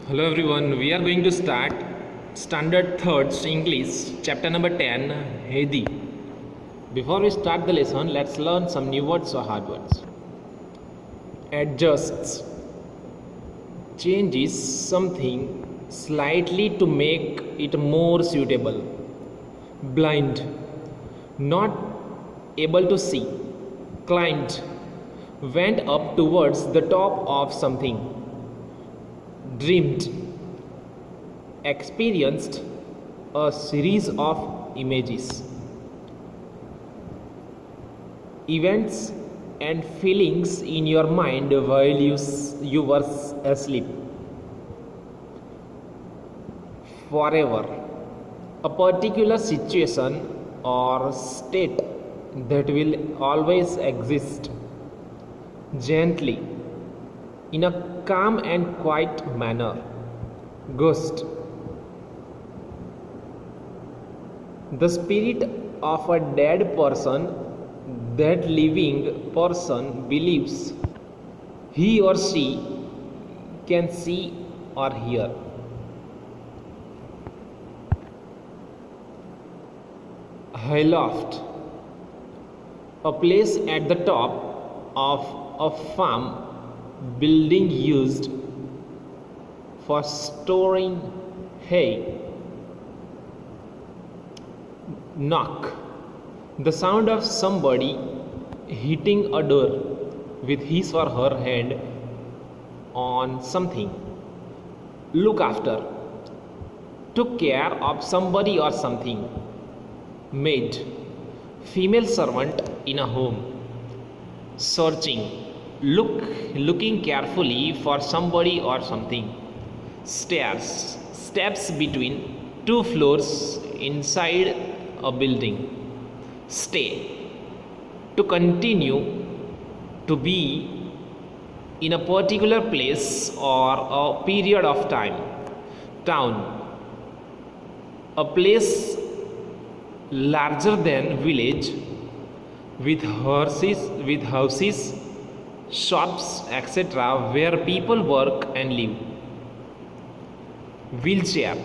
Hello everyone, we are going to start Standard Thirds English, chapter number 10, Hedi. Before we start the lesson, let's learn some new words or hard words. Adjusts. Changes something slightly to make it more suitable. Blind. Not able to see. Climbed. Went up towards the top of something. Dreamed. Experienced a series of images, events and feelings in your mind while you were asleep. Forever. A particular situation or state that will always exist. Gently. In a calm and quiet manner. Ghost. The spirit of a dead person that living person believes he or she can see or hear. High loft. A place at the top of a farm building used for storing hay. Knock. The sound of somebody hitting a door with his or her hand on something. Look after. Took care of somebody or something. Maid. Female servant in a home. Searching. Looking carefully for somebody or something. Stairs. Steps between two floors inside a building. Stay. To continue to be in a particular place or a period of time. Town. A place larger than village with houses, shops, etc., where people work and live. Wheelchair.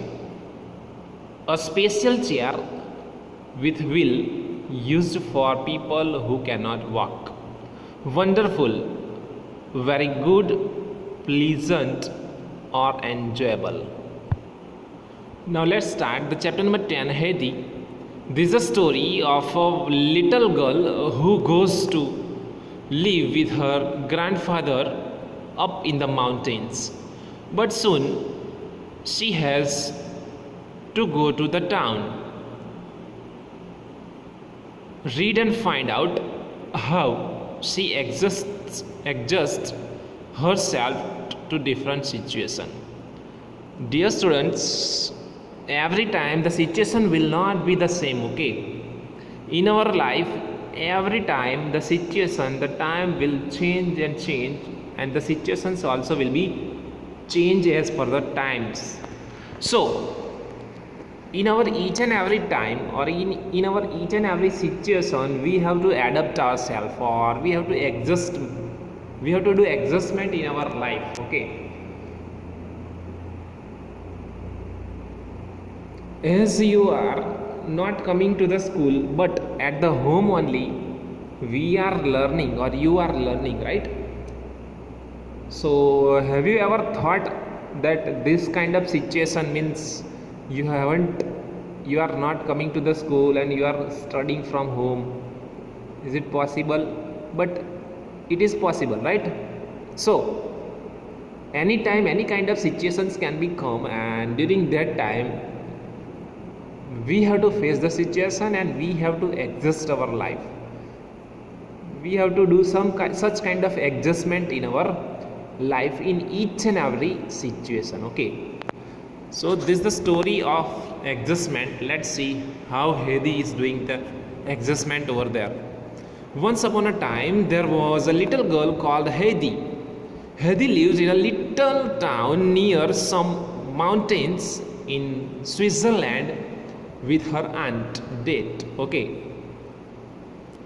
A special chair with wheel used for people who cannot walk. Wonderful. Very good, pleasant, or enjoyable. Now let's start the chapter number 10, Hedi. This is a story of a little girl who goes to live with her grandfather up in the mountains. But soon she has to go to the town. Read and find out how she adjusts herself to different situations. Dear students, every time the situation will not be the same, okay? In our life, every time the situation, the time will change, and the situations also will be change as per the times. So in our each and every time or in our each and every situation, we have to adapt ourselves, or we have to do adjustment in our life, okay? As you are not coming to the school but at the home only, we are learning or you are learning, right? So have you ever thought that this kind of situation means you are not coming to the school and you are studying from home? Is it possible? But it is possible, right? So anytime any kind of situations can be come, and during that time we have to face the situation and we have to adjust our life. We have to do such kind of adjustment in our life in each and every situation, okay? So this is the story of adjustment. Let's see how Hedi is doing the adjustment over there. Once upon a time there was a little girl called Hedi. Hedi lives in a little town near some mountains in Switzerland with her aunt Date, okay?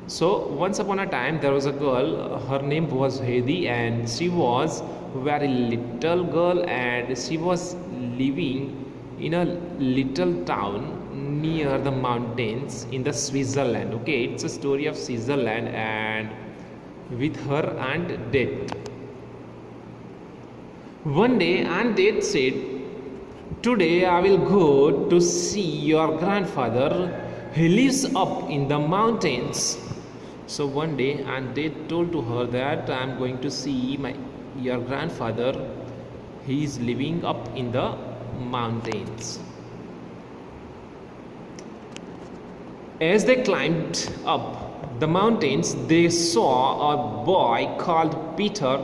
So once upon a time there was a girl, her name was Hedi, and she was very little girl, and she was living in a little town near the mountains in the Switzerland. Okay, it's a story of Switzerland, and with her aunt death. One day aunt death said, "Today I will go to see your grandfather. He lives up in the mountains." So one day aunt death told to her that I am going to see your grandfather. He is living up in the mountains. As they climbed up the mountains, they saw a boy called Peter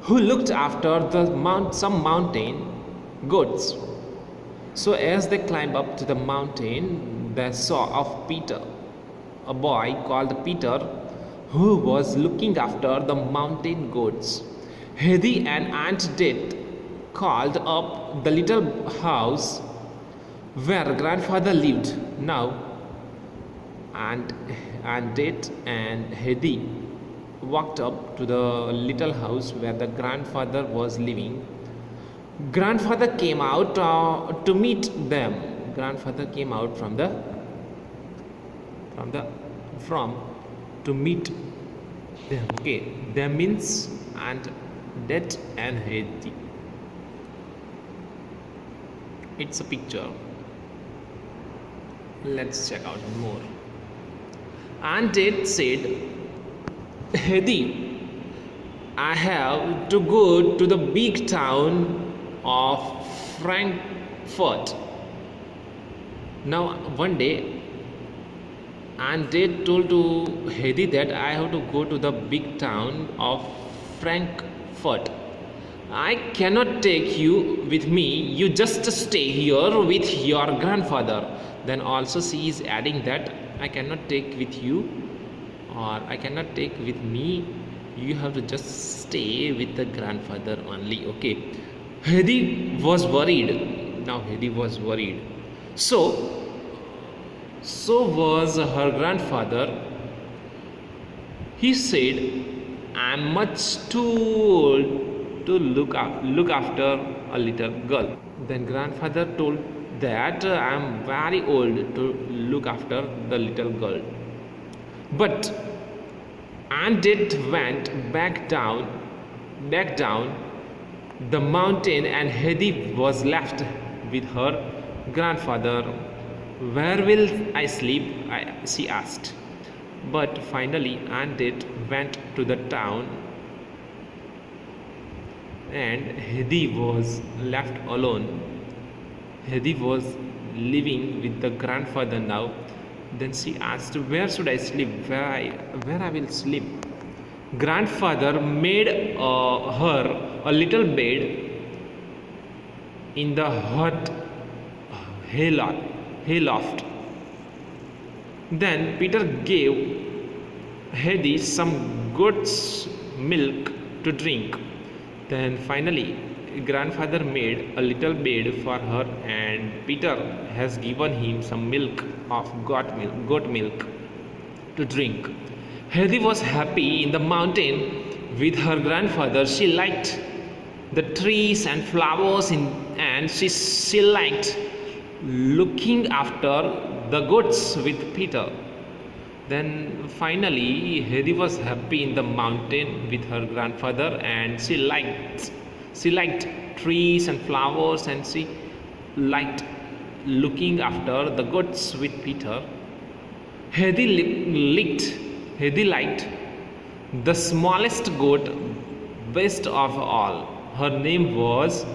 who looked after some mountain goats. So as they climbed up to the mountain, they saw of Peter, a boy called Peter, who was looking after the mountain goats. Hedy and Aunt Death called up the little house where grandfather lived. Now Aunt Death and Hedy walked up to the little house where the grandfather was living. Grandfather came out to meet them. Grandfather came out from to meet them. Okay, that means Aunt Death and Hedy. It's a picture. Let's check out more. Aunt Death said, "Hedy, I have to go to the big town of Frankfurt." Now one day Aunt Death told to Hedy that I have to go to the big town of Frankfurt. "I cannot take you with me. You just stay here with your grandfather." Then also she is adding that I cannot take with you, or I cannot take with me. You have to just stay with the grandfather only. Okay. Hedy was worried. Now Hedy was worried. So was her grandfather. He said, "I am much too old to look after a little girl." Then grandfather told that I am very old to look after the little girl. But Aunt Death went back down the mountain, and Hedy was left with her grandfather. "Where will I sleep?" she asked. But finally Aunt Death went to the town, and Hedy was left alone. Hedy was living with the grandfather now. Then she asked, "Where should I sleep? Where I will sleep?" Grandfather made her a little bed in the hut hayloft. Then Peter gave Hedy some goat's milk to drink. Then finally grandfather made a little bed for her, and Peter has given him some milk of goat milk to drink. Hedy was happy in the mountain with her grandfather. She liked the trees and flowers and she liked looking after the goats with Peter. Then finally Hedy was happy in the mountain with her grandfather, and she liked trees and flowers, and she liked looking after the goats with Peter. Hedy liked the smallest goat best of all. Her name was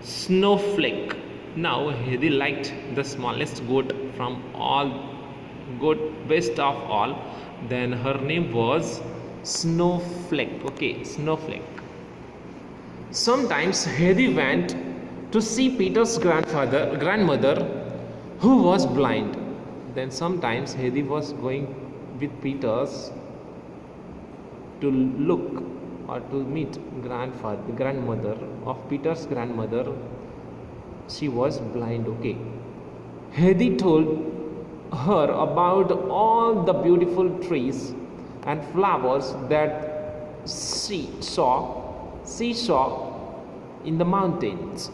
Snowflake. Now Hedy liked the smallest goat from all goat best of all. Then her name was Snowflake. Okay, Snowflake. Sometimes Hedy went to see Peter's grandmother, who was blind. Then sometimes Hedy was going with Peter's to look or to meet grandmother of Peter's grandmother. She was blind. Okay. Hedy told her about all the beautiful trees and flowers that she saw seesaw in the mountains.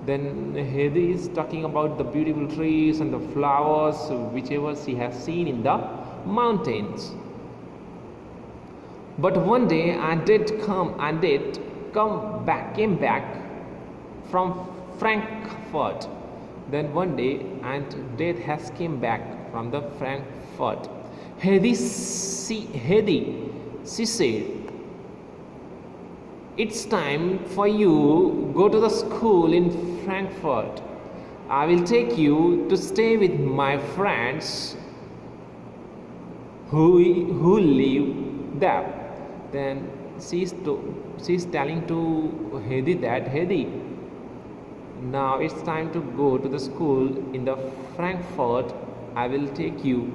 Then Hedy is talking about the beautiful trees and the flowers whichever she has seen in the mountains. But one day came back from Frankfurt. Then one day Aunt Det has came back from the Frankfurt. She said, it's time for you go to the school in Frankfurt. I will take you to stay with my friends who live there. Then she's telling to Hedy that Hedy, now it's time to go to the school in the Frankfurt. I will take you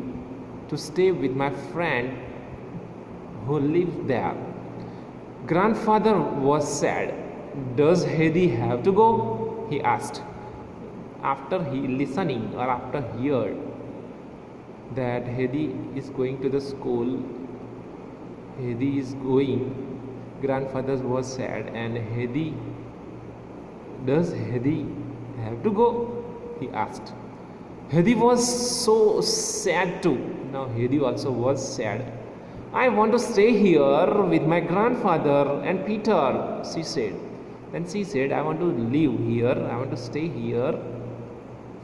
to stay with my friend who lives there. Grandfather was sad. Does Hedy have to go? He asked. After he listening or after heard that Hedy is going to the school, Hedy is going. Grandfather was sad, and does Hedy have to go? He asked. Hedy was so sad too. Now Hedy also was sad. I want to stay here with my grandfather and Peter, she said. Then she said, I want to live here. I want to stay here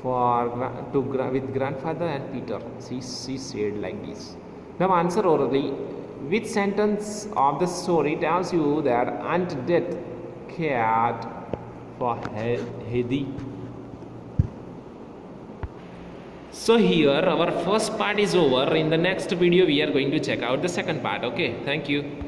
with grandfather and Peter. She said like this. Now answer orally. Which sentence of the story tells you that Aunt Det cared for Hedy? So here our first part is over. In the next video we are going to check out the second part. Okay, thank you.